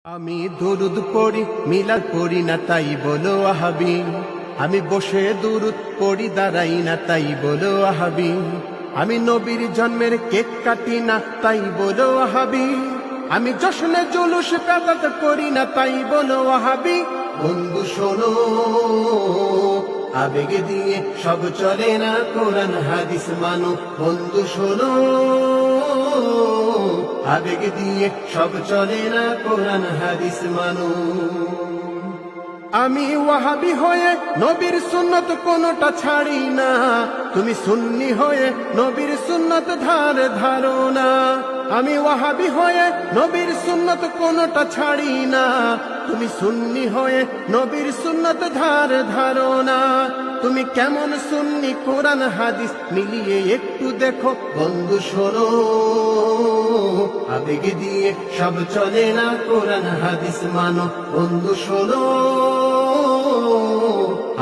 আমি দুরুদ পড়ি মিলাদ পড়ি না তাই বলো ওয়াহাবি। আমি বসে দুরুদ পড়ি দাঁড়াই না তাই বলো ওয়াহাবি। আমি নবীর জন্মের কেক কাটি না তাই বলো ওয়াহাবি। আমি জশ্নে জুলুস বেদাত করি না তাই বলো ওয়াহাবি। বন্ধু শোনো, আবেগ দিয়ে সব চলে না, কোরআন হাদিস মানো। বন্ধু শোনো, আবেগ দিয়ে সব চলে না, কোরআন হাদিস মানো। আমি ওয়াহাবি হয়ে নবীর সুন্নত কোনটা ছাড়ি না, তুমি সুন্নি হয়ে নবীর সুন্নত ধারো না। আমি ওয়াহাবি হয়ে নবীর সুন্নত কোনটা ছাড়ি না, তুমি সুন্নি হয়ে নবীর সুন্নত ধারো না। তুমি কেমন সুন্নি কোরআন হাদিস মিলিয়ে একটু দেখো। বন্ধু শোনো, আবেগ দিয়ে সব চলে না, কোরআন হাদিস মানো। বন্ধু শোনো,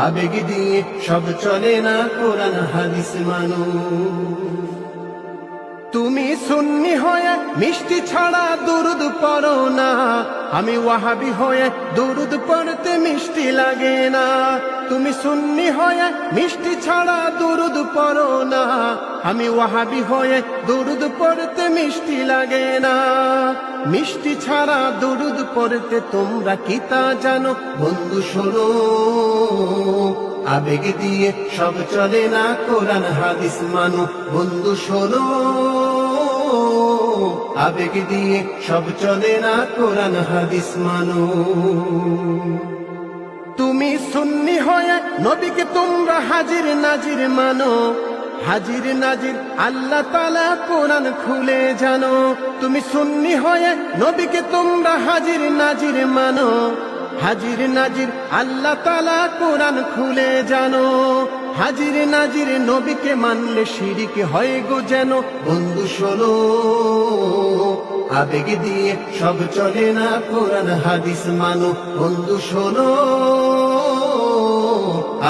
আবেগ দিয়ে সব চলে না, কোরআন হাদিস মানো। তুমি সুন্নি হয়ে মিষ্টি ছাড়া দুরুদ পড়ো না, আমি ওয়াহাবি হয়ে দুরুদ পড়তে মিষ্টি লাগে না। তুমি সুন্নি হয়ে মিষ্টি ছাড়া দুরুদ পড়ো না, আমি ওয়াহাবি হয়ে দুরুদ পড়তে মিষ্টি লাগে না। মিষ্টি ছাড়া দুরুদ পড়তে তোমরা কি তা জানো? বন্ধু শোনো, আবেগ দিয়ে সব চলে না, কোরআন হাদিস মানো। বন্ধু শোনো, আবেগ দিয়ে সব চলে না, কোরআন হাদিস মানো। তুমি সুন্নি হয়ে নবীকে তোমরা হাজির নাজির মানো। হাজির নাজির আল্লাহ তাআলা কোরআন খুলে জানো। তুমি সুন্নি হয়ে নবীকে তোমরা হাজির নাজির মানো। হাজির নাজির আল্লাহ তাআলা কোরআন খুলে জানো। হাজির নাজির নবীকে মানলে শিরিক হয় গো যেন। বন্ধু শোনো, আবেগ দিয়ে সব চলে না, কোরআন হাদিস মানো। বন্ধু শোনো,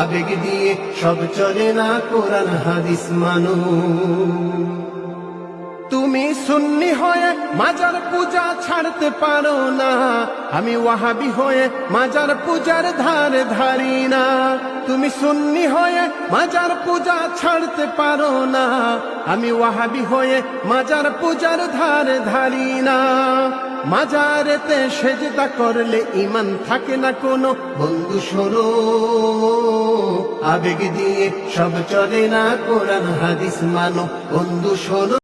আবেগ দিয়ে সব চলে না, কোরআন হাদিস মানো। তুমি সুন্নি হয়ে মাজার পূজা ছাড়তে পারো না, আমি ওয়াহাবি হয়ে মাজার পূজার ধারি না। তুমি সুন্নি হয়ে মাজার পূজা ছাড়তে পারো না, আমি ওয়াহাবি হয়ে মাজার পূজার ধারি না। মাজারেতে সেজদা করলে ঈমান থাকে না কোনো। বন্ধু শোনো, আবেগ দিয়ে সব চলে না, কোরআন হাদিস মানো। বন্ধু শোনো।